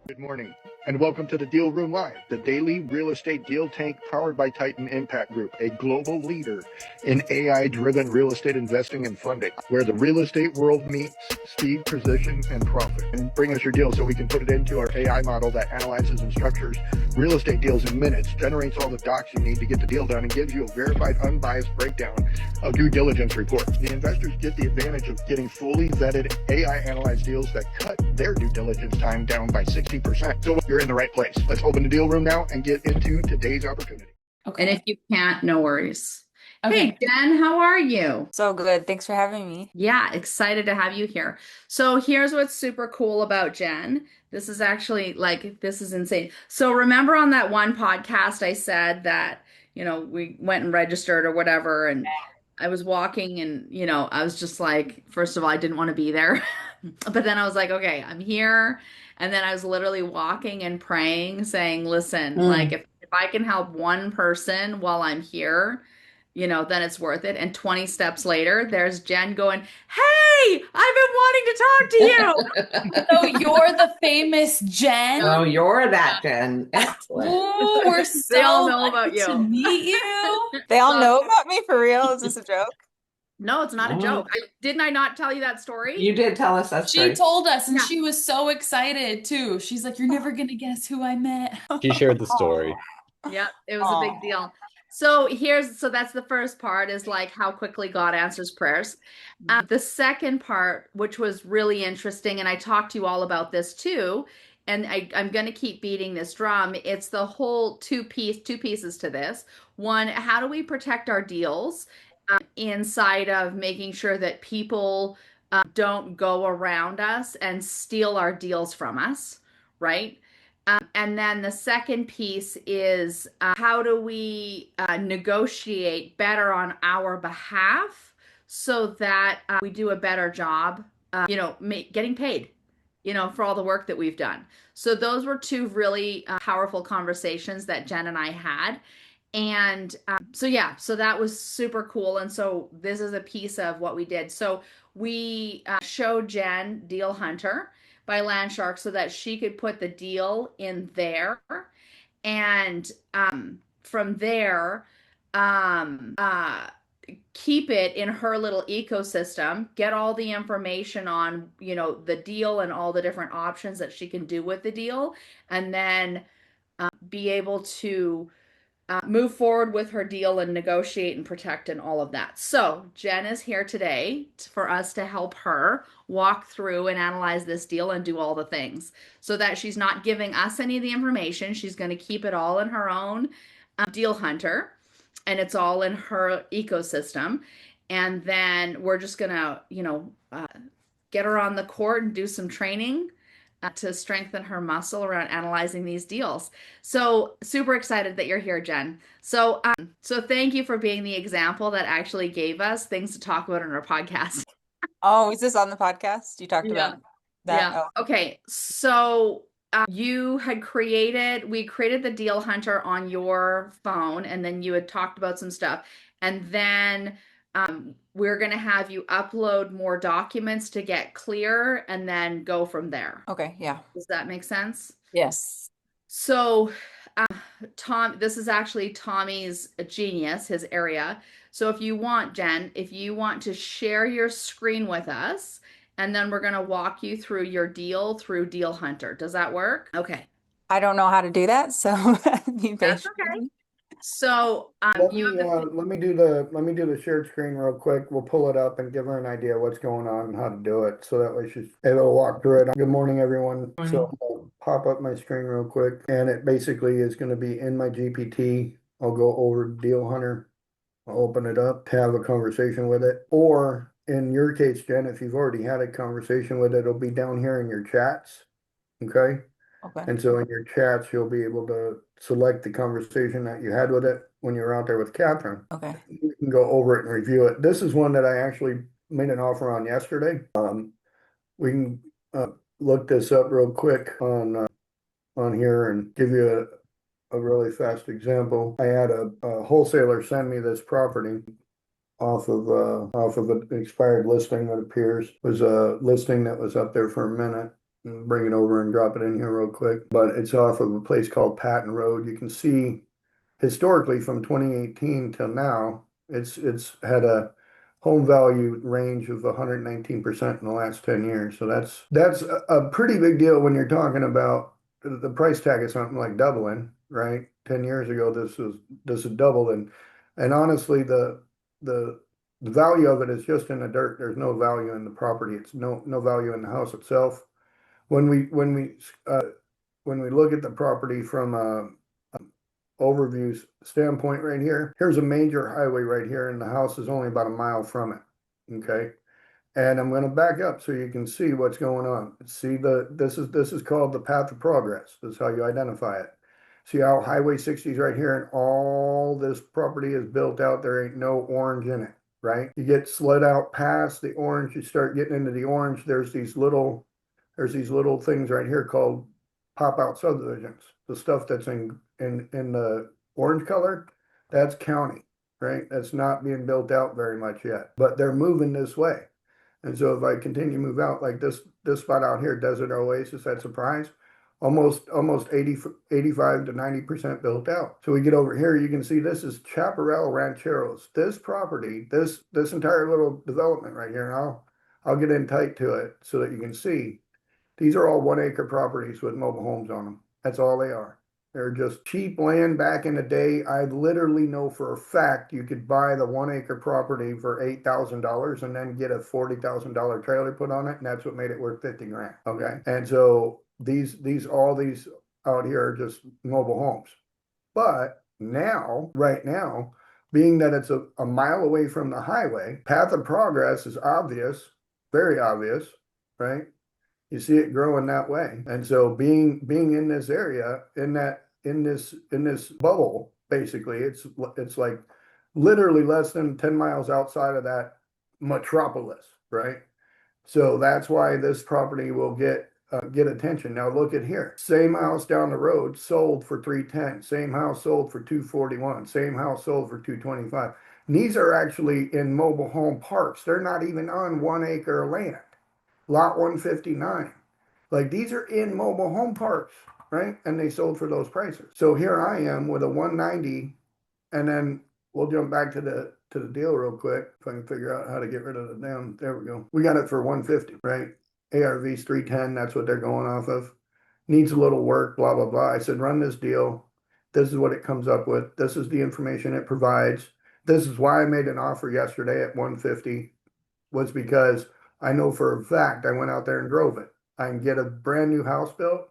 Good morning, and welcome to the Deal Room Live, the daily real estate deal tank powered by Titan Impact Group, a global leader in AI-driven real estate investing and funding, where the real estate world meets speed, precision, and profit. And bring us your deal so we can put it into our AI model that analyzes and structures real estate deals in minutes, generates all the docs you need to get the deal done, and gives you a verified, unbiased breakdown of due diligence report. The investors get the advantage of getting fully vetted AI-analyzed deals that cut their due diligence time down by 60%. So you're in the right place. Let's open the deal room now and get into today's opportunity. Okay. And if you can't, no worries. Okay. Hey, Jen, how are you? So good. Thanks for having me. Yeah, excited to have you here. So here's what's super cool about Jen. This is actually this is insane. So remember on that one podcast, I said that, we went and registered or whatever, and I was walking and, I was just like, first of all, I didn't want to be there. But then I was like, okay, I'm here. And then I was literally walking and praying, saying, listen, like if I can help one person while I'm here, then it's worth it. And 20 steps later, there's Jen going, hey, I've been wanting to talk to you. So you're the famous Jen? Oh, you're that Jen. Excellent. Ooh, we're They all so know about lucky to you. meet you. They all know about me for real? Is this a joke? No, it's not a joke. Didn't I not tell you that story? You did tell us that story. She told us, and Yeah. she was so excited too. She's like, "You're never gonna guess who I met." She shared the story. Yeah, it was a big deal. So that's the first part is like how quickly God answers prayers. The second part, which was really interesting, and I talked to you all about this too, and I'm going to keep beating this drum. It's the whole two pieces to this. One, how do we protect our deals inside of making sure that people don't go around us and steal our deals from us, right? And then the second piece is how do we negotiate better on our behalf so that we do a better job, getting paid, for all the work that we've done. So those were two really powerful conversations that Jen and I had. And so that was super cool. And so this is a piece of what we did. So we showed Jen Deal Hunter by LandShark so that she could put the deal in there. And from there, keep it in her little ecosystem, get all the information on, the deal and all the different options that she can do with the deal, and then be able to move forward with her deal and negotiate and protect and all of that. So Jen is here today for us to help her walk through and analyze this deal and do all the things so that she's not giving us any of the information. She's going to keep it all in her own Deal Hunter, and it's all in her ecosystem. And then we're just going to, get her on the court and do some training to strengthen her muscle around analyzing these deals. So super excited that you're here, Jen. So thank you for being the example that actually gave us things to talk about on our podcast. Oh, is this on the podcast? You talked about that? Yeah. Oh. Okay. So we created the Deal Hunter on your phone, and then you had talked about some stuff. And then we're going to have you upload more documents to get clear and then go from there. Okay, yeah. Does that make sense? Yes. So this is actually Tommy's genius, his area. So if you want, Jen, to share your screen with us, and then we're going to walk you through your deal through Deal Hunter. Does that work? Okay. I don't know how to do that, so be patient. That's okay. So Let me do the shared screen real quick. We'll pull it up and give her an idea what's going on and how to do it, so that way she's able to walk through it. Good morning, everyone. So I'll pop up my screen real quick, and it basically is going to be in my GPT. I'll go over Deal Hunter. I'll open it up, have a conversation with it, or in your case, Jen, if you've already had a conversation with it, it'll be down here in your chats. Okay. Okay. And so in your chats, you'll be able to select the conversation that you had with it when you were out there with Catherine. Okay. You can go over it and review it. This is one that I actually made an offer on yesterday. We can look this up real quick on here and give you a really fast example. I had a wholesaler send me this property off of an expired listing that appears. It was a listing that was up there for a minute. bring it over and drop it in here real quick. But it's off of a place called Patton Road. You can see historically from 2018 till now, it's had a home value range of 119% in the last 10 years. So that's a pretty big deal when you're talking about the price tag is something like doubling, right? 10 years ago, this is doubled, and honestly, the the value of it is just in the dirt. There's no value in the property. It's no value in the house itself. When we look at the property from a overview standpoint right here, here's a major highway right here, and the house is only about a mile from it. Okay. And I'm going to back up so you can see what's going on. See this is called the path of progress. This is how you identify it. See how Highway 60 is right here and all this property is built out. There ain't no orange in it, right? You get slid out past the orange, you start getting into the orange. There's these little things right here called pop out subdivisions. The stuff that's in the orange color, that's county, right? That's not being built out very much yet, but they're moving this way. And so if I continue to move out like this spot out here, Desert Oasis at Surprise, almost 85 to 90% built out. So we get over here, you can see this is Chaparral Rancheros. This property, this entire little development right here, and I'll get in tight to it so that you can see. These are all 1 acre properties with mobile homes on them. That's all they are. They're just cheap land back in the day. I literally know for a fact you could buy the 1 acre property for $8,000 and then get a $40,000 trailer put on it, and that's what made it worth 50 grand. Okay. And so all these out here are just mobile homes. But now, right now, being that it's a mile away from the highway, path of progress is obvious, very obvious, right? You see it growing that way. And so being in this area, in this bubble, basically, it's like literally less than 10 miles outside of that metropolis, right? So that's why this property will get attention. Now look at here. Same house down the road sold for 310. Same house sold for 241. Same house sold for 225. And these are actually in mobile home parks. They're not even on 1 acre land. Lot 159. Like these are in mobile home parks, right? And they sold for those prices. So here I am with a 190, and then we'll jump back to the deal real quick if I can figure out how to get rid of the damn. There we go. We got it for 150, right? ARV's 310. That's what they're going off of. Needs a little work, blah blah blah. I said, run this deal. This is what it comes up with. This is the information it provides. This is why I made an offer yesterday at 150. Was because I know for a fact I went out there and drove it. I can get a brand new house built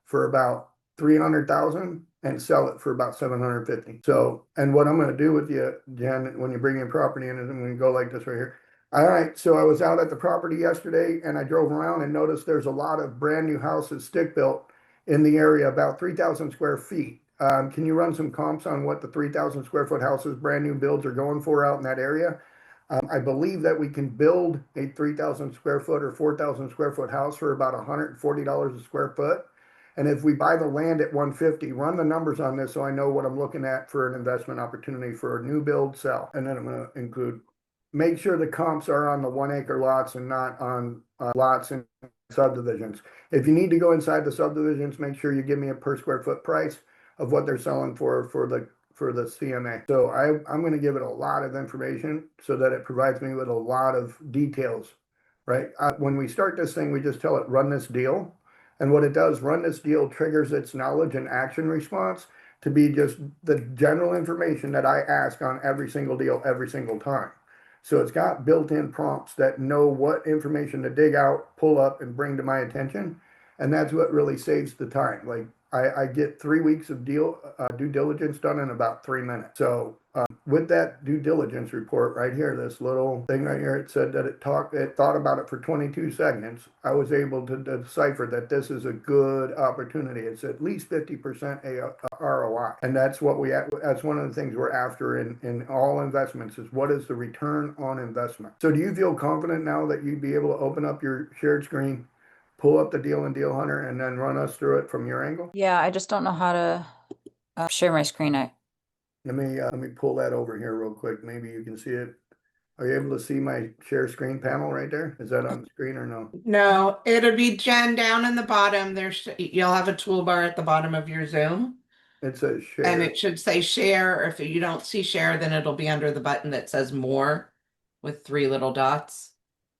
for about 300,000 and sell it for about 750. So, and what I'm going to do with you, Jen, when you bring in property in, and when you go like this right here. All right, so I was out at the property yesterday and I drove around and noticed there's a lot of brand new houses stick built in the area, about 3,000 square feet. Can you run some comps on what the 3,000 square foot houses, brand new builds are going for out in that area? I believe that we can build a 3,000 square foot or 4,000 square foot house for about $140 a square foot. And if we buy the land at 150, run the numbers on this so I know what I'm looking at for an investment opportunity for a new build sell. And then I'm going to include, make sure the comps are on the 1 acre lots and not on lots in subdivisions. If you need to go inside the subdivisions, make sure you give me a per square foot price of what they're selling for the CMA. So I'm going to give it a lot of information so that it provides me with a lot of details, right? When we start this thing, we just tell it, run this deal. And what it does, run this deal triggers its knowledge and action response to be just the general information that I ask on every single deal, every single time. So it's got built-in prompts that know what information to dig out, pull up, and bring to my attention. And that's what really saves the time. Like I get 3 weeks of due diligence done in about 3 minutes. So with that due diligence report right here, this little thing right here, it said that it thought about it for 22 seconds. I was able to decipher that this is a good opportunity. It's at least 50% ROI. And that's that's one of the things we're after in all investments is what is the return on investment. So do you feel confident now that you'd be able to open up your shared screen, pull up the deal in Deal Hunter, and then run us through it from your angle? Yeah, I just don't know how to share my screen. Let me pull that over here real quick. Maybe you can see it. Are you able to see my share screen panel right there? Is that on the screen or no? No, it'll be Jen down in the bottom. You'll have a toolbar at the bottom of your Zoom, It says and share. it should say share. Or if you don't see share, then it'll be under the button that says more with 3 little dots.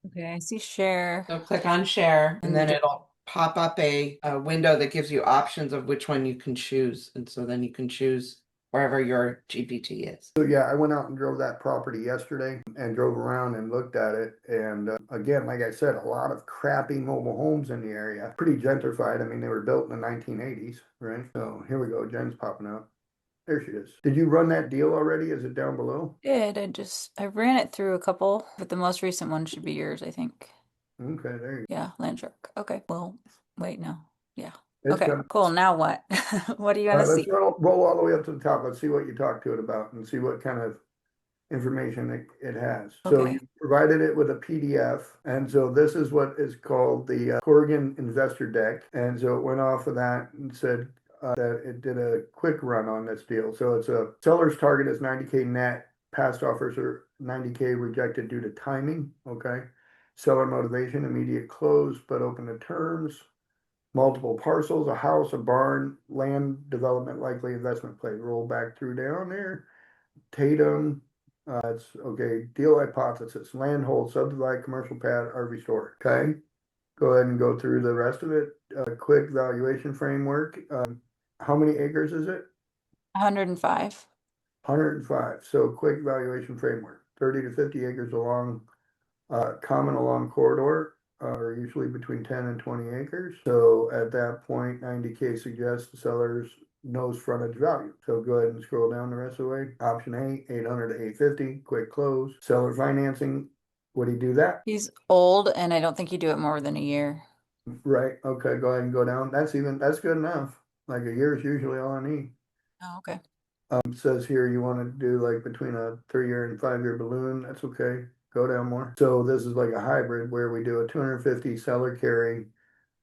Okay, I see share. So click on share, and then it'll pop up a window that gives you options of which one you can choose. And so then you can choose wherever your GPT is. So yeah, I went out and drove that property yesterday and drove around and looked at it. And again, like I said, a lot of crappy mobile homes in the area. Pretty gentrified. I mean, they were built in the 1980s, right? So here we go. Jen's popping up. There she is. Did you run that deal already? Is it down below? I ran it through a couple, but the most recent one should be yours, I think. Okay, there you go. Yeah, LandShark. Okay, well, wait, no. Yeah. It's Okay, coming. cool. Now what? What do you All want right, to let's see? roll all the way up to the top. Let's see what you talked to it about and see what kind of information it has. So Okay. you provided it with a PDF. And so this is what is called the Corrigan Investor Deck. And so it went off of that and said that it did a quick run on this deal. So it's a seller's target is 90K net. Past offers are 90K rejected due to timing. Okay. Seller motivation, immediate close, but open to terms. Multiple parcels, a house, a barn, land development, likely investment play. Roll back through down there. Tatum, it's okay. Deal hypothesis: land hold, subdivide, commercial pad, RV store. Okay, go ahead and go through the rest of it. Quick valuation framework. How many acres is it? 105. 105. So quick valuation framework: 30 to 50 acres along common along corridor. Are usually between 10 and 20 acres. So at that point, 90K suggests the seller's knows frontage value. So go ahead and scroll down the rest of the way. Option A, 800 to 850, quick close. Seller financing, would he do that? He's old, and I don't think you do it more than a year. Right, okay, go ahead and go down. That's good enough. Like a year is usually all I need. Oh, okay. Says here you want to do like between a 3-year and 5-year balloon. That's okay. Go down more. So this is like a hybrid where we do a 250 seller carry.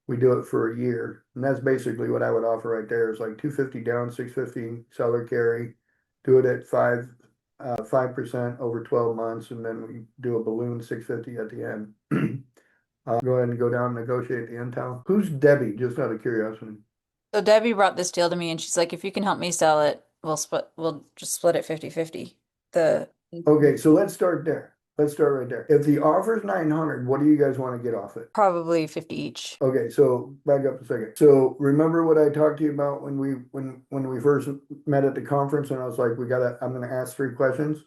We do it for a year. And that's basically what I would offer right there is like 250 down, 650 seller carry. Do it at 5% over 12 months, and then we do a balloon 650 at the end. Go ahead and go down and negotiate the intel. Who's Debbie? Just out of curiosity. So Debbie brought this deal to me, and she's like, if you can help me sell it, we'll just split it 50-50. Okay, so let's start there. Let's start right there. If the offer's 900, what do you guys want to get off it? Probably 50 each. Okay, so back up a second. So remember what I talked to you about when we first met at the conference, and I was like, I'm gonna ask 3 questions.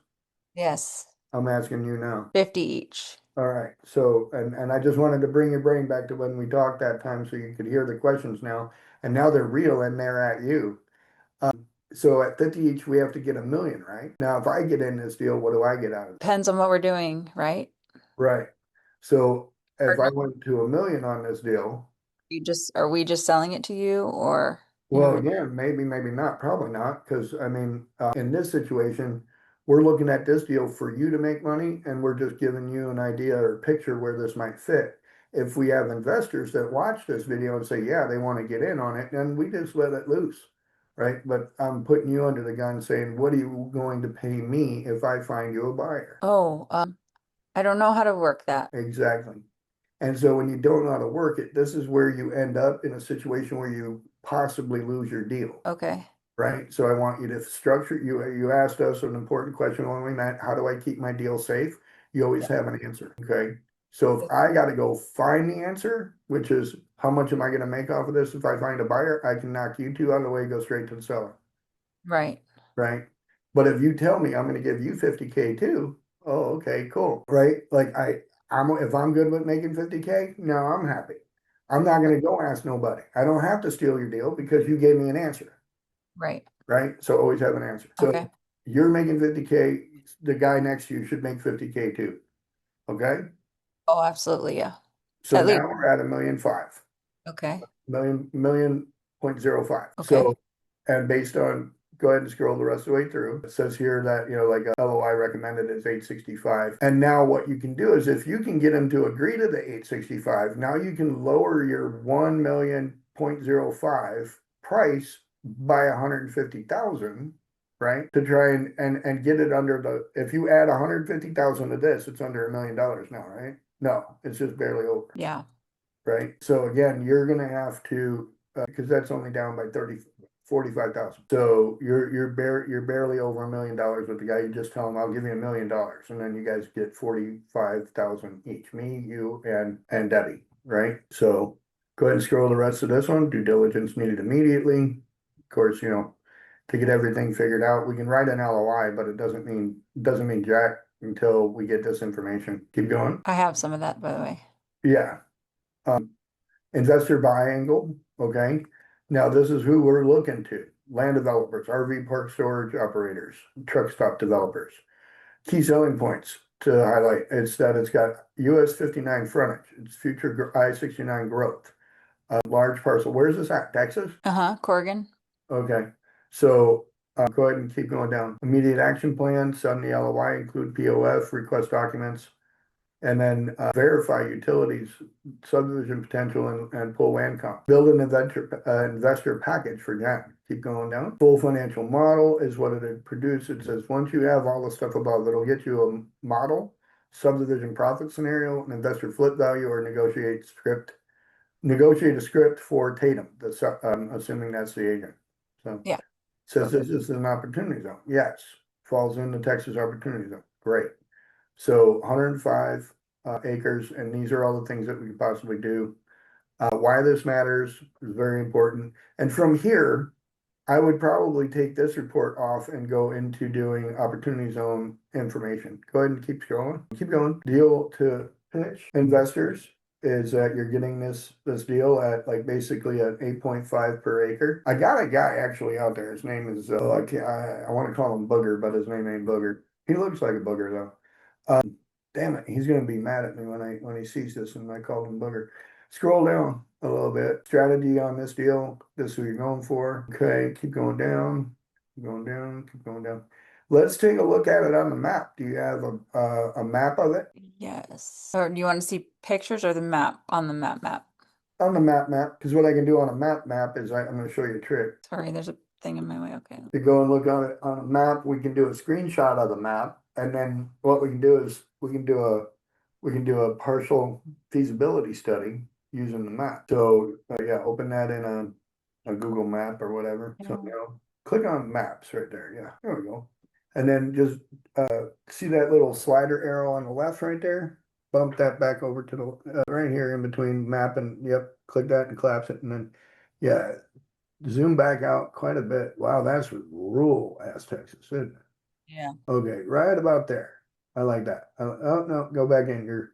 Yes, I'm asking you now. 50 each. All right. So and I just wanted to bring your brain back to when we talked that time so you could hear the questions now. And now they're real and they're at you. So at 50 each, we have to get $1 million, right? Now, if I get in this deal, what do I get out of it? Depends on what we're doing, right? Right. So if I Or went to $1 million on this deal, are we just selling it to you, or well, again, maybe not, probably not, because I mean, in this situation, we're looking at this deal for you to make money, and we're just giving you an idea or picture where this might fit. If we have investors that watch this video and say, yeah, they want to get in on it, then we just let it loose, right? But I'm putting you under the gun saying, what are you going to pay me if I find you a buyer? I don't know how to work that. Exactly. And so when you don't know how to work it, this is where you end up in a situation where you possibly lose your deal. Okay. Right. So I want you to structure, you asked us an important question when we met, how do I keep my deal safe? You always have an answer. Okay. So if I got to go find the answer, which is how much am I going to make off of this? If I find a buyer, I can knock you 2 out of the way, go straight to the seller. Right. Right. But if you tell me I'm going to give you 50K too, oh, okay, cool. Right. Like if I'm good with making 50K, now I'm happy. I'm not going to go ask nobody. I don't have to steal your deal because you gave me an answer. Right. Right. So always have an answer. So Okay. you're making 50K, the guy next to you should make 50K too. Okay. Oh, absolutely. Yeah. So At least. now we're at $1,000,005. Okay. Million point 0.05. Okay. So, and based on, go ahead and scroll the rest of the way through. It says here that, like a LOI recommended is 865. And now what you can do is if you can get them to agree to the 865, now you can lower your 1,000,000.05 price by 150,000. right? To try and get it under if you add 150,000 to this, it's under $1 million now, right? No, it's just barely over. Yeah. Right? So again, you're gonna have to, because that's only down by 45,000. So you're barely over $1 million with the guy. You just tell him, I'll give you $1 million. And then you guys get 45,000 each, me, you, and Debbie, right? So go ahead and scroll the rest of this one. Due diligence needed immediately. Of course, to get everything figured out, we can write an LOI, but it doesn't mean jack until we get this information. Keep going. I have some of that, by the way. Yeah. Investor buy angle, okay? Now this is who we're looking to. Land developers, RV park storage operators, truck stop developers. Key selling points to highlight is that it's got US 59 frontage, it's future I-69 growth. Large parcel. Where's this at? Texas? Corrigan. Okay. So go ahead and keep going down. Immediate action plan, send the LOI, include POF, request documents, and then verify utilities, subdivision potential, and pull land comp. Build an investor package for Jan. Keep going down. Full financial model is what it produced. It says once you have all the stuff above, it'll get you a model, subdivision profit scenario, an investor flip value, or negotiate a script for Tatum. I'm assuming that's the agent. So Yeah. Says this is an opportunity zone. Yes, falls in the Texas opportunity zone. Great. So 105 acres, and these are all the things that we could possibly do. Why this matters is very important. And from here, I would probably take this report off and go into doing opportunity zone information. Go ahead and keep going. Keep going. Deal to pitch investors is that you're getting this deal at basically at 8.5 per acre. I got a guy actually out there. His name is I want to call him Booger, but his name ain't Booger. He looks like a booger though. Damn it, he's gonna be mad at me when he sees this and I called him Booger. Scroll down a little bit. Strategy on this deal. This is who you're going for. Okay, keep going down. Keep going down. Keep going down. Let's take a look at it on the map. Do you have a map of it? Yes. Or do you want to see pictures or the map on the map? On the map, because what I can do on a map is I'm going to show you a trick. Sorry, there's a thing in my way. Okay. To go and look on it on a map, we can do a screenshot of the map, and then what we can do is we can do a partial feasibility study using the map. So yeah, open that in a Google map or whatever. So click on maps right there. Yeah, there we go. And then just see that little slider arrow on the left right there. Bump that back over to the right here in between map and click that and collapse it, and then zoom back out quite a bit. Wow, that's rural ass Texas, isn't it? Yeah. Okay, right about there. I like that. Oh no, go back in here.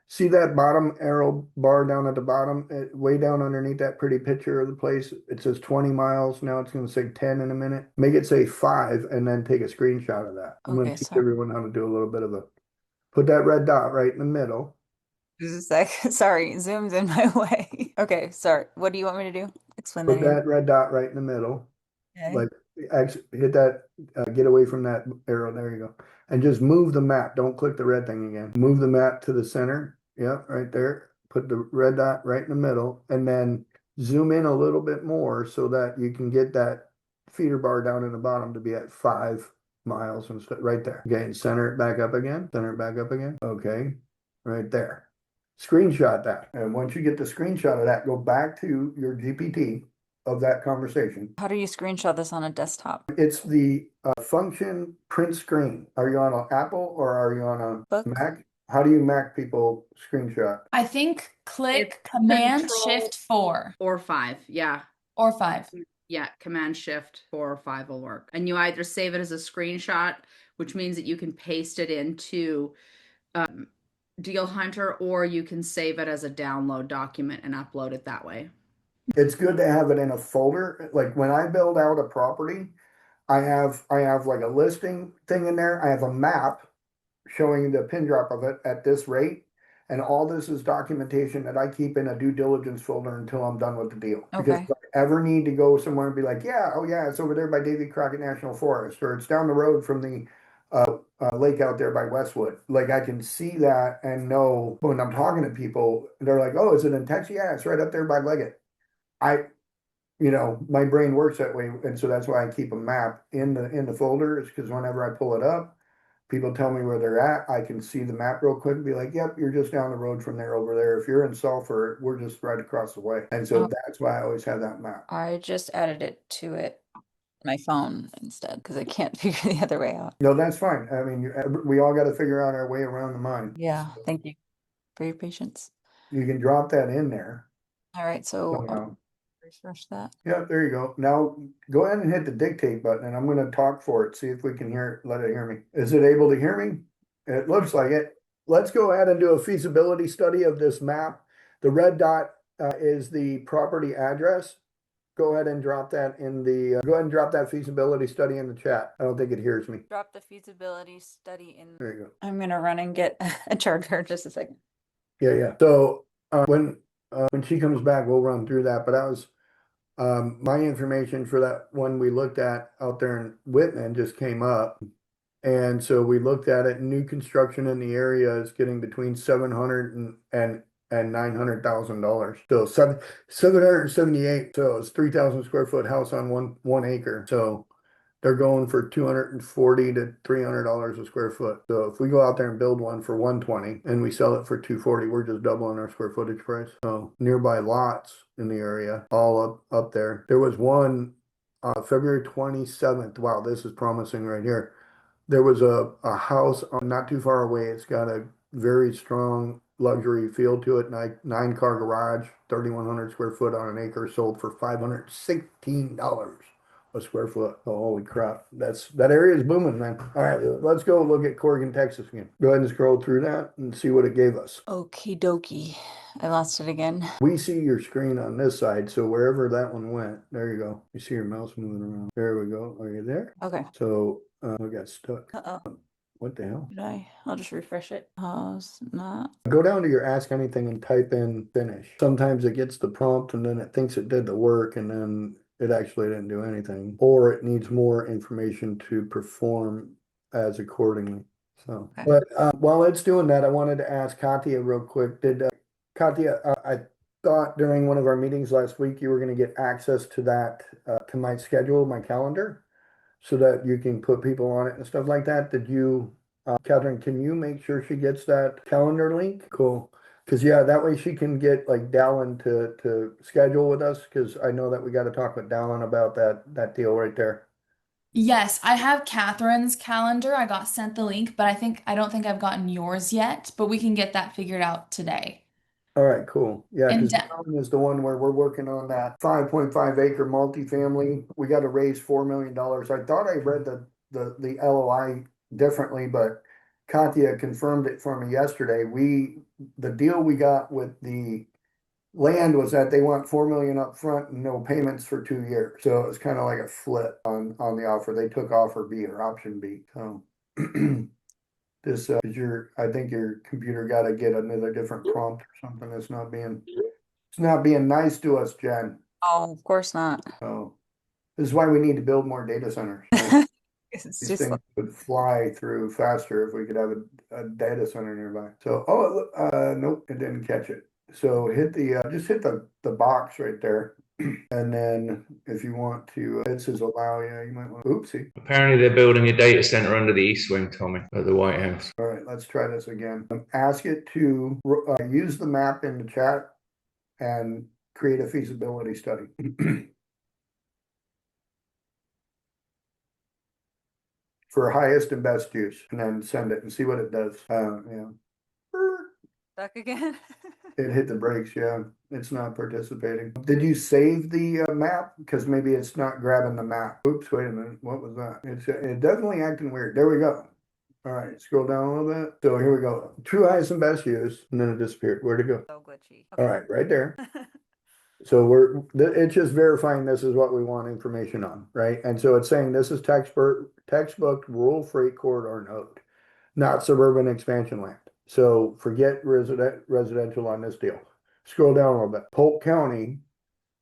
See that bottom arrow bar down at the bottom, way down underneath that pretty picture of the place? It says 20 miles. Now it's going to say 10 in a minute. Make it say 5 and then take a screenshot of that. I'm going to teach everyone how to do a little bit of put that red dot right in the middle. Just a sec. Sorry, Zoom's in my way. Okay, sorry. What do you want me to do? Explain Put that here. that red dot right in the middle. Okay. Hit that, get away from that arrow. There you go. And just move the map. Don't click the red thing again. Move the map to the center. Yep, right there. Put the red dot right in the middle, and then zoom in a little bit more so that you can get that feeder bar down in the bottom to be at 5 miles and stuff right there. Okay, and center it back up again. Center it back up again. Okay, right there. Screenshot that. And once you get the screenshot of that, go back to your GPT of that conversation. How do you screenshot this on a desktop? It's the function print screen. Are you on an Apple or are you on a Mac? How do you Mac people screenshot? I think click Command Shift 4 or 5. Yeah. or 5. Yeah, Command Shift 4 or 5 will work. And you either save it as a screenshot, which means that you can paste it into Deal Hunter, or you can save it as a download document and upload it that way. It's good to have it in a folder. Like when I build out a property, I have like a listing thing in there. I have a map showing the pin drop of it at this rate. And all this is documentation that I keep in a due diligence folder until I'm done with the deal. Okay. Because if I ever need to go somewhere and be like, it's over there by Davy Crockett National Forest, or it's down the road from the lake out there by Westwood. Like I can see that and know when I'm talking to people, they're like, oh, is it in Texas? Yeah, it's right up there by Leggett. you know, my brain works that way, and so that's why I keep a map in the folder, is because whenever I pull it up, people tell me where they're at. I can see the map real quick and be like, yep, you're just down the road from there over there. If you're in Sulphur, we're just right across the way. And so Oh. that's why I always have that map. I just added it to my phone instead because I can't figure the other way out. No, that's fine. I mean, we all got to figure out our way around the mind. Yeah, So thank you for your patience. you can drop that in there All right, so I'll somehow. refresh that. Yeah, there you go. Now go ahead and hit the dictate button, and I'm going to talk for it. See if we can let it hear me. Is it able to hear me? It looks like it. Let's go ahead and do a feasibility study of this map. The red dot is the property address. Go ahead and drop that in the, go ahead and drop that feasibility study in the chat. I don't think it hears me. Drop the feasibility study in. There you go. I'm gonna run and get a charger in just a second. Yeah. So when she comes back, we'll run through that. But that was my information for that one we looked at out there in Whitman just came up. And so we looked at it. New construction in the area is getting between 700 and $900,000. So 778. So it's 3,000 square foot house on one acre. So they're going for $240 to $300 a square foot. So if we go out there and build one for 120 and we sell it for 240, we're just doubling our square footage price. So nearby lots in the area, all up there. There was one February 27th. Wow, this is promising right here. There was a house not too far away. It's got a very strong luxury feel to it. Nine car garage, 3,100 square foot on an acre, sold for $516 a square foot. Oh, holy crap. That area is booming, man. All right, let's go look at Corrigan, Texas again. Go ahead and scroll through that and see what it gave us. Okie dokie. I lost it again. We see your screen on this side, so wherever that one went, there you go. You see your mouse moving around. There we go. Are you there? Okay. So we got stuck. Uh-oh. What the hell? I'll just refresh it. Pause, not. Go down to your ask anything and type in finish. Sometimes it gets the prompt and then it thinks it did the work and then it actually didn't do anything. Or it needs more information to perform as accordingly. So, Okay. but while it's doing that, I wanted to ask Katya real quick. Katya, I thought during one of our meetings last week, you were going to get access to that, to my schedule, my calendar, so that you can put people on it and stuff like that. Did you, Catherine, can you make sure she gets that calendar link? Cool. Because yeah, that way she can get like Dallin to schedule with us. Because I know that we got to talk with Dallin about that deal right there. Yes, I have Catherine's calendar. I got sent the link, but I don't think I've gotten yours yet, but we can get that figured out today. All right, cool. Yeah, And because Dallin is the one where we're working on that 5.5 acre multifamily. We got to raise $4 million. I thought I read the LOI differently, but Katya confirmed it for me yesterday. The deal we got with the land was that they want 4 million up front and no payments for 2 years. So it's kind of like a flip on the offer. They took offer B or option B. So this I think your computer got to get another different prompt or something. It's not being nice to us, Jen. Oh, of course not. So this is why we need to build more data centers. Right? It's These just things would fly through faster if we could have a data center nearby. So, nope, it didn't catch it. So just hit the box right there. And then if you want to, it says allow, yeah, you might want to, oopsie. Apparently they're building a data center under the East Wing, Tommy, at the White House. All right, let's try this again. Ask it to use the map in the chat and create a feasibility study. For highest and best use, and then send it and see what it does. Yeah. stuck again. It hit the brakes, yeah. It's not participating. Did you save the map? Because maybe it's not grabbing the map. Oops, wait a minute. What was that? It's definitely acting weird. There we go. All right, scroll down a little bit. So here we go. True highest and best use, and then it disappeared. Where'd it go? So glitchy. All right, right there. So it's just verifying this is what we want information on, right? And so it's saying this is textbook rural freight corridor node, not suburban expansion land. So forget residential on this deal. Scroll down a little bit. Polk County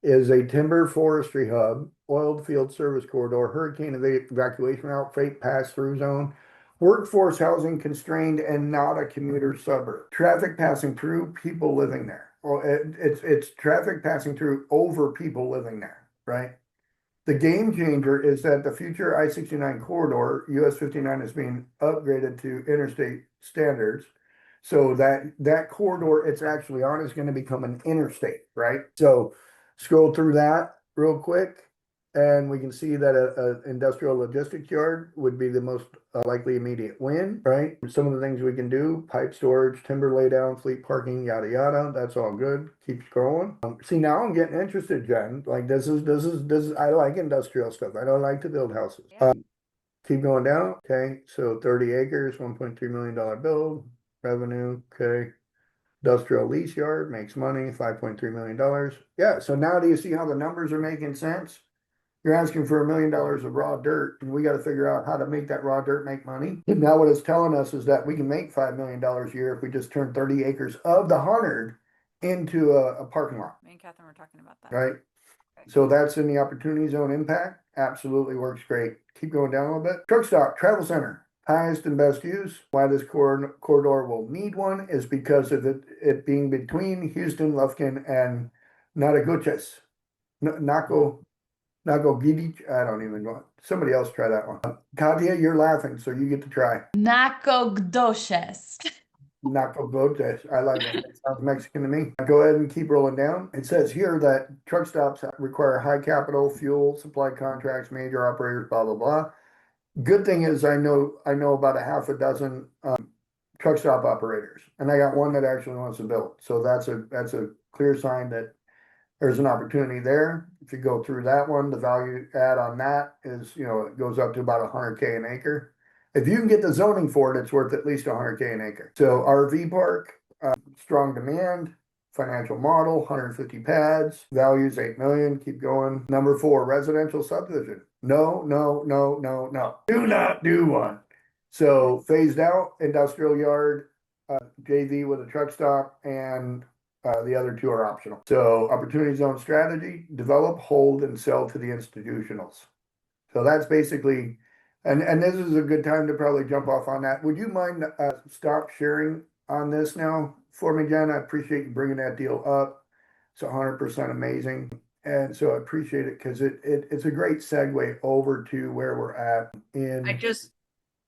is a timber forestry hub, oiled field service corridor, hurricane evacuation route, freight pass-through zone, workforce housing constrained, and not a commuter suburb. Traffic passing through, people living there. Well, it's traffic passing through over people living there. right? The game changer is that the future I-69 corridor, US 59, is being upgraded to interstate standards. So that corridor it's actually on is going to become an interstate, right? So scroll through that real quick, and we can see that a industrial logistics yard would be the most likely immediate win, right? Some of the things we can do: pipe storage, timber laydown, fleet parking, yada yada. That's all good. Keep scrolling. See, now I'm getting interested, Jen. Like this is. I like industrial stuff. I don't like to build houses. Keep going down. Okay, so 30 acres, $1.3 million build, revenue. Okay. Industrial lease yard makes money, $5.3 million. Yeah, so now do you see how the numbers are making sense? You're asking for $1 million of raw dirt, and we got to figure out how to make that raw dirt make money. And now what it's telling us is that we can make $5 million a year if we just turn 30 acres of the 100 into a parking lot, Me and Catherine were talking about that. right? So that's in the opportunity zone impact. Absolutely works great. Keep going down a little bit. Truck stop, travel center, highest and best use. Why this corridor will need one is because of it being between Houston, Lufkin, and Nacogdoches. Nacogdoches. I don't even know. Somebody else try that one. Katya, you're laughing, so you get to try. Nacogdoches. Nacogdoches. I like that. It sounds Mexican to me. Go ahead and keep rolling down. It says here that truck stops require high capital, fuel, supply contracts, major operators, blah, blah, blah. Good thing is I know about a half a dozen truck stop operators, and I got one that actually wants to build. So that's a clear sign that there's an opportunity there. If you go through that one, the value add on that is, it goes up to about 100K an acre. If you can get the zoning for it, it's worth at least 100K an acre. So RV park, strong demand, financial model, 150 pads, values 8 million. Keep going. Number 4, residential subdivision. No. Do not do one. So phased out industrial yard, JV with a truck stop, and the other 2 are optional. So opportunity zone strategy: develop, hold, and sell to the institutionals. So that's basically, and this is a good time to probably jump off on that. Would you mind stop sharing on this now for me, Jen? I appreciate you bringing that deal up. It's 100% amazing. And so I appreciate it because it's a great segue over to where we're at in. I just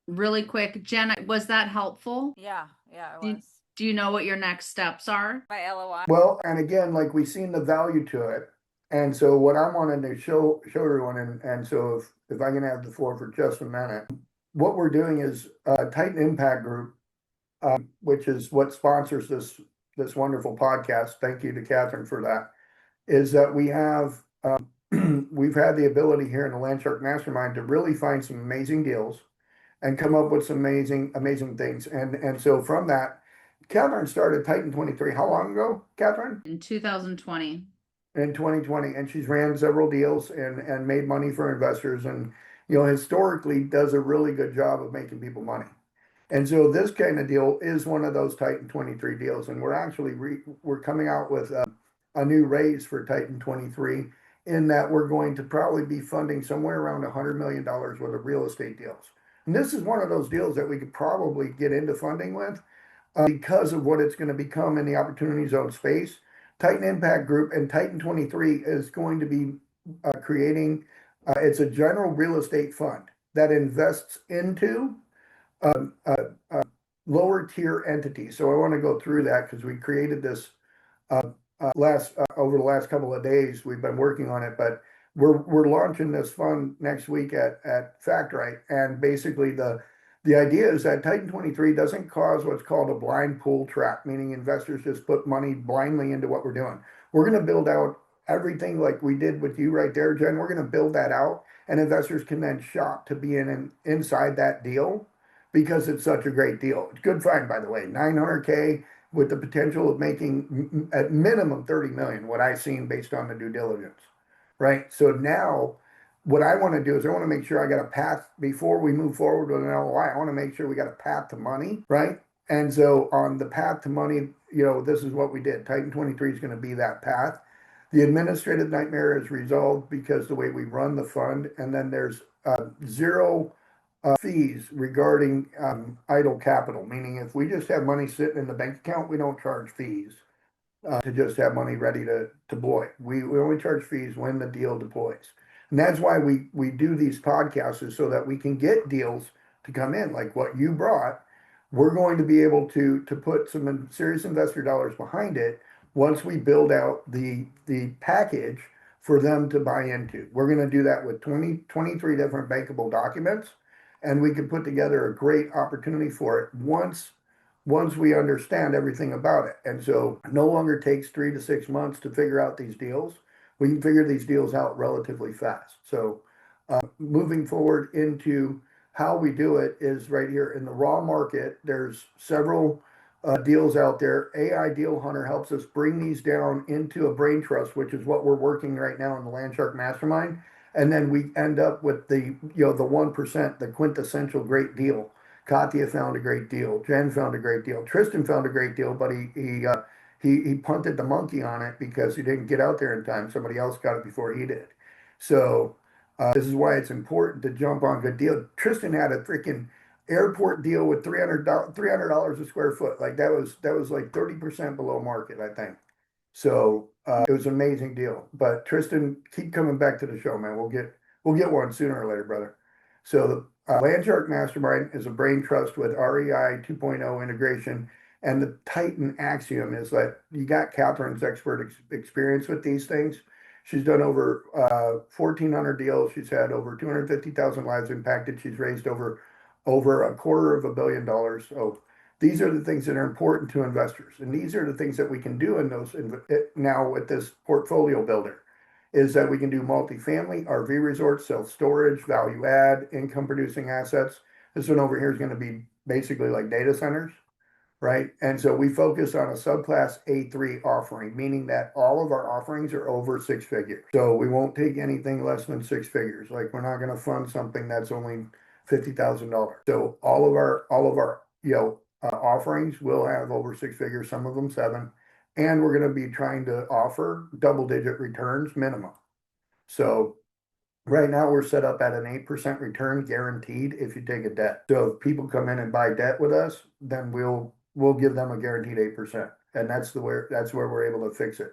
really quick, Jen, was that helpful? Yeah, it was. Do you know what your next steps are? By LOI. Well, and again, like we've seen the value to it. And so what I wanted to show everyone, and so if I can have the floor for just a minute, what we're doing is Titan Impact Group, which is what sponsors this wonderful podcast. Thank you to Catherine for that. Is that we have we've had the ability here in the LandShark Mastermind to really find some amazing deals and come up with some amazing things. And so from that, Catherine started Titan 23. How long ago, Catherine? In 2020. In 2020, and she's ran several deals and made money for investors, and historically does a really good job of making people money. And so this kind of deal is one of those Titan 23 deals, and we're actually we're coming out with a new raise for Titan 23, in that we're going to probably be funding somewhere around $100 million worth of real estate deals. And this is one of those deals that we could probably get into funding with because of what it's going to become in the opportunity zone space. Titan Impact Group and Titan 23 is going to be creating, it's a general real estate fund that invests into lower tier entities. So I want to go through that because we created this over the last couple of days. We've been working on it, but we're launching this fund next week at FactRight. And basically the idea is that Titan 23 doesn't cause what's called a blind pool trap, meaning investors just put money blindly into what we're doing. We're going to build out everything like we did with you right there, Jen. We're going to build that out, and investors can then shop to be inside that deal because it's such a great deal. It's good find, by the way. 900K with the potential of making at minimum 30 million, what I've seen based on the due diligence, right? So now what I want to do is I want to make sure I got a path before we move forward with an LOI. I want to make sure we got a path to money, right? And so on the path to money, this is what we did. Titan 23 is going to be that path. The administrative nightmare is resolved because the way we run the fund, and then there's zero fees regarding idle capital, meaning if we just have money sitting in the bank account, we don't charge fees. to just have money ready to deploy. We only charge fees when the deal deploys. And that's why we do these podcasts is so that we can get deals to come in like what you brought. We're going to be able to put some serious investor dollars behind it once we build out the package for them to buy into. We're going to do that with 23 different bankable documents, and we can put together a great opportunity for it once we understand everything about it. And so it no longer takes 3 to 6 months to figure out these deals. We can figure these deals out relatively fast. So moving forward into how we do it is right here in the raw market. There's several deals out there. AI Deal Hunter helps us bring these down into a brain trust, which is what we're working right now in the LandShark Mastermind. And then we end up with the 1%, the quintessential great deal. Katya found a great deal. Jen found a great deal. Tristan found a great deal, but he punted the monkey on it because he didn't get out there in time. Somebody else got it before he did. So this is why it's important to jump on good deal. Tristan had a freaking airport deal with $300 a square foot. Like that was like 30% below market, I think. So it was an amazing deal. But Tristan, keep coming back to the show, man. We'll get one sooner or later, brother. So the LandShark Mastermind is a brain trust with REI 2.0 integration. And the Titan axiom is that you got Catherine's expert experience with these things. She's done over 1,400 deals. She's had over 250,000 lives impacted. She's raised over $250 million. So these are the things that are important to investors. And these are the things that we can do in those now with this portfolio builder is that we can do multifamily, RV resorts, self-storage, value add, income producing assets. This one over here is going to be basically like data centers, right? And so we focus on a subclass A3 offering, meaning that all of our offerings are over 6 figures. So we won't take anything less than 6 figures. Like we're not going to fund something that's only $50,000. So all of our offerings will have over 6 figures, some of them 7. And we're going to be trying to offer double-digit returns minimum. So right now we're set up at an 8% return guaranteed if you take a debt. So if people come in and buy debt with us, then we'll give them a guaranteed 8%. And that's where we're able to fix it.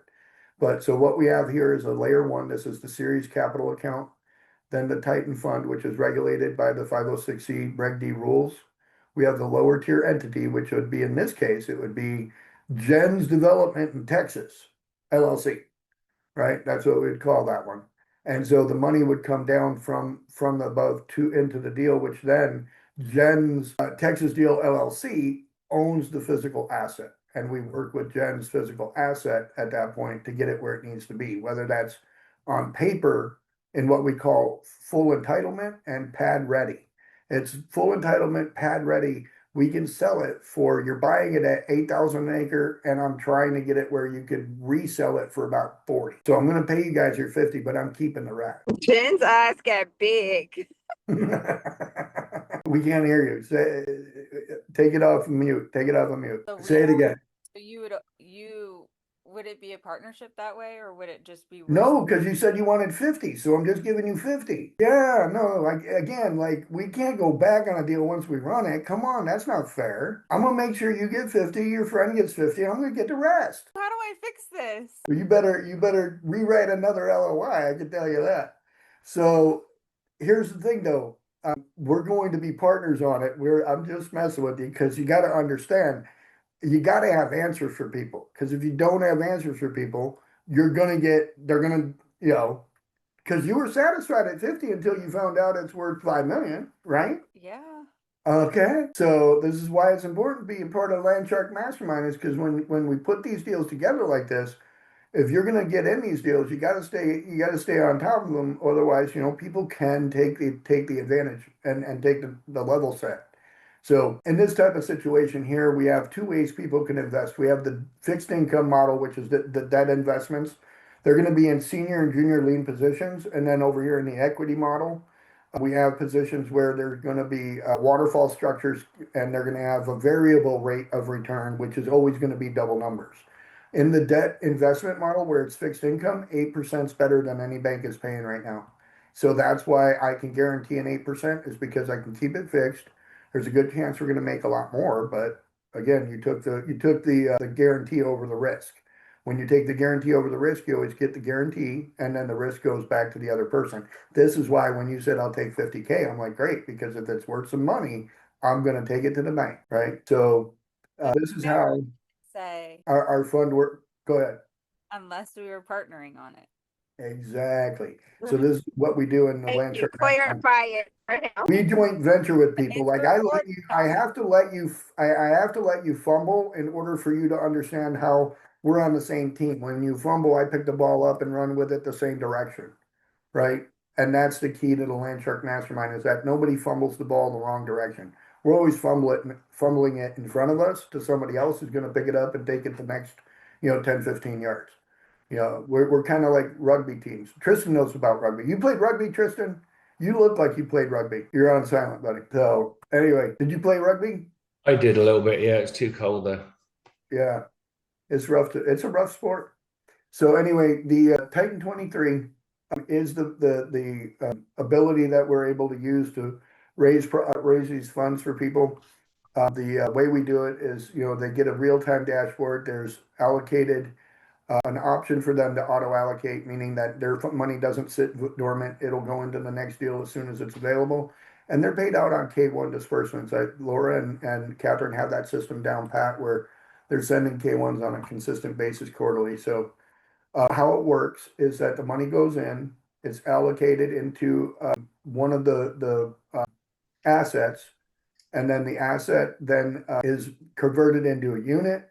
But so what we have here is a layer 1. This is the Series Capital account. Then the Titan Fund, which is regulated by the 506C Reg D rules. We have the lower tier entity, which would be, in this case, it would be Jen's Development in Texas, LLC, right? That's what we'd call that one. And so the money would come down from the above to into the deal, which then Jen's Texas Deal LLC owns the physical asset. And we work with Jen's physical asset at that point to get it where it needs to be, whether that's on paper in what we call full entitlement and pad ready. It's full entitlement, pad ready. We can sell it for, you're buying it at 8,000 an acre, and I'm trying to get it where you could resell it for about 40. So I'm going to pay you guys your 50, but I'm keeping the rest. Jen's eyes got big. We can't hear you. Take it off mute. Take it off of mute. So Say it again. So would it be a partnership that way, or would it just be? No, because you said you wanted 50, so I'm just giving you 50. Yeah, no, like we can't go back on a deal once we run it. Come on, that's not fair. I'm gonna make sure you get 50, your friend gets 50, I'm gonna get the rest. How do I fix this? Well, you better rewrite another LOI, I can tell you that. So here's the thing though. We're going to be partners on it. I'm just messing with you because you got to understand. You got to have answers for people, because if you don't have answers for people, they're going to, because you were satisfied at 50 until you found out it's worth 5 million, right? Yeah. Okay. So this is why it's important being part of LandShark Mastermind, is because when we put these deals together like this, if you're going to get in these deals, you got to stay on top of them. Otherwise, people can take the advantage and take the level set. So in this type of situation here, we have 2 ways people can invest. We have the fixed income model, which is the debt investments. They're going to be in senior and junior lien positions. And then over here in the equity model, we have positions where there's going to be waterfall structures, and they're going to have a variable rate of return, which is always going to be double numbers. In the debt investment model, where it's fixed income, 8% is better than any bank is paying right now. So that's why I can guarantee an 8%, is because I can keep it fixed. There's a good chance we're going to make a lot more, but again, you took the guarantee over the risk. When you take the guarantee over the risk, you always get the guarantee, and then the risk goes back to the other person. This is why when you said I'll take 50K, I'm like, great, because if it's worth some money, I'm going to take it to the bank, right? So this is how Say, our fund work. Go ahead. unless we were partnering on it. Exactly. So this is what we do in the Thank you. LandShark Mastermind. Clarify it for now. We joint venture with people. It's Like I let recorded. you, I have to let you, I have to let you fumble in order for you to understand how we're on the same team. When you fumble, I pick the ball up and run with it the same direction, right? And that's the key to the LandShark Mastermind is that nobody fumbles the ball in the wrong direction. We're always fumbling it in front of us to somebody else who's going to pick it up and take it the next, 10, 15 yards. We're kind of like rugby teams. Tristan knows about rugby. You played rugby, Tristan? You look like you played rugby. You're on silent, buddy. So anyway, did you play rugby? I did a little bit. Yeah, it's too cold there. Yeah, it's rough. It's a rough sport. So anyway, the Titan 23 is the ability that we're able to use to raise these funds for people. The way we do it is, they get a real-time dashboard. There's allocated an option for them to auto allocate, meaning that their money doesn't sit dormant. It'll go into the next deal as soon as it's available. And they're paid out on K1 disbursements. Laura and Catherine have that system down pat where they're sending K1s on a consistent basis quarterly. So how it works is that the money goes in, it's allocated into one of the assets, and then the asset then is converted into a unit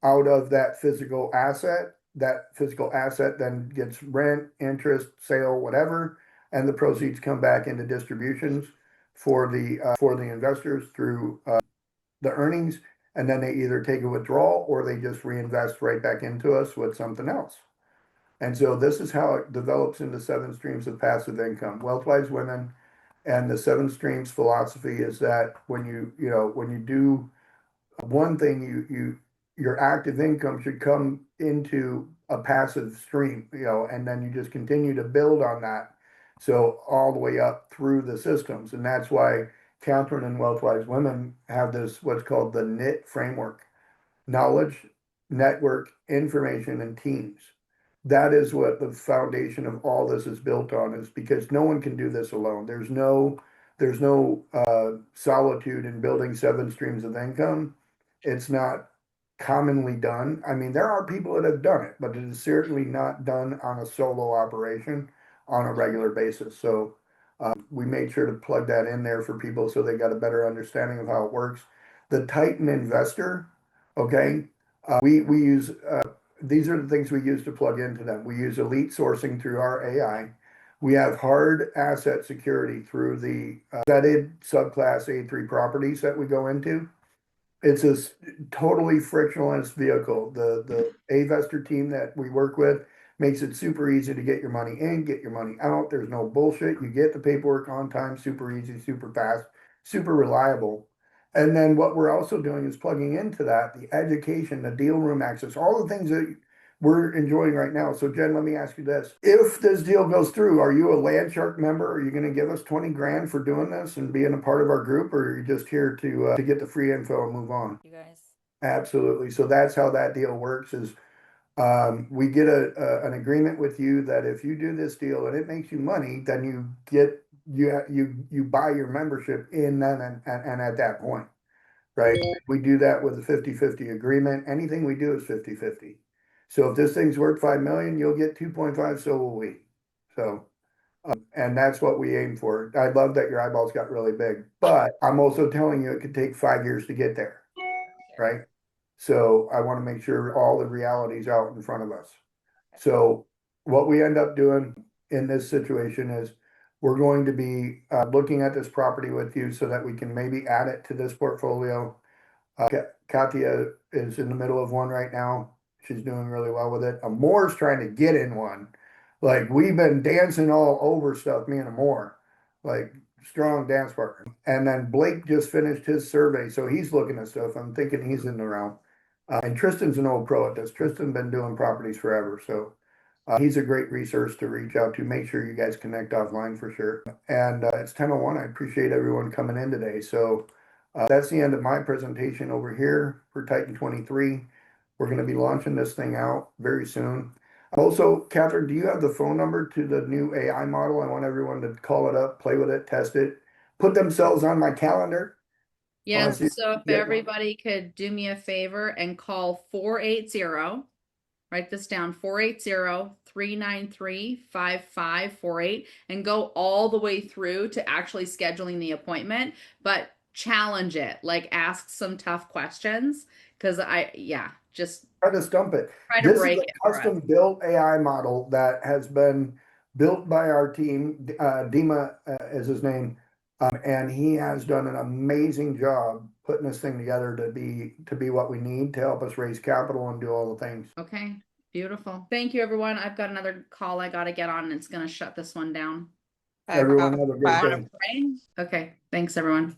out of that physical asset. That physical asset then gets rent, interest, sale, whatever, and the proceeds come back into distributions for the investors through the earnings, and then they either take a withdrawal or they just reinvest right back into us with something else. And so this is how it develops into 7 streams of passive income. Wealth-wise women, and the 7 streams philosophy is that when you do one thing, your active income should come into a passive stream, and then you just continue to build on that. So all the way up through the systems. And that's why Catherine and Wealthwise Women have this, what's called the KNIT framework: knowledge, network, information, and teams. That is what the foundation of all this is built on, is because no one can do this alone. There's no solitude in building 7 streams of income. It's not commonly done. I mean, there are people that have done it, but it is certainly not done on a solo operation on a regular basis. So we made sure to plug that in there for people so they got a better understanding of how it works. The Titan Investor, okay, we use these are the things we use to plug into them. We use elite sourcing through our AI. We have hard asset security through the vetted subclass A3 properties that we go into. It's a totally frictionless vehicle. The Avestor team that we work with makes it super easy to get your money in, get your money out. There's no bullshit. You get the paperwork on time, super easy, super fast, super reliable. And then what we're also doing is plugging into that the education, the deal room access, all the things that we're enjoying right now. So Jen, let me ask you this. If this deal goes through, are you a LandShark member? Are you going to give us 20 grand for doing this and being a part of our group, or are you just here to get the free info and move on? You guys. Absolutely. So that's how that deal works is we get an agreement with you that if you do this deal and it makes you money, then you buy your membership in then and at that point, right? We do that with a 50-50 agreement. Anything we do is 50-50. So if this thing's worth 5 million, you'll get 2.5, so will we. So, and that's what we aim for. I love that your eyeballs got really big, but I'm also telling you it could take 5 years to get there, right? So I want to make sure all the reality's out in front of us. So what we end up doing in this situation is we're going to be looking at this property with you so that we can maybe add it to this portfolio. Katya is in the middle of one right now. She's doing really well with it. Amore's trying to get in one. Like, we've been dancing all over stuff, me and Amore, like strong dance partner. And then Blake just finished his survey, so he's looking at stuff. I'm thinking he's in the realm. And Tristan's an old pro at this. Tristan's been doing properties forever, so he's a great resource to reach out to. Make sure you guys connect offline for sure. And it's 10:01. I appreciate everyone coming in today. So that's the end of my presentation over here for Titan 23. We're going to be launching this thing out very soon. Also, Catherine, do you have the phone number to the new AI model? I want everyone to call it up, play with it, test it, put themselves on my calendar. Yes, Honestly, so if yeah. everybody could do me a favor and call 480, write this down, 480-393-5548, and go all the way through to actually scheduling the appointment, but challenge it, like ask some tough questions, because just Try to stump it. try to This is break a it for us. custom built AI model that has been built by our team. Dima is his name, and he has done an amazing job putting this thing together to be what we need to help us raise capital and do all the things. Okay, beautiful. Thank you, everyone. I've got another call I got to get on, and it's going to shut this one down. Everyone have a great Bye. day. Want to pray? Okay, thanks, everyone.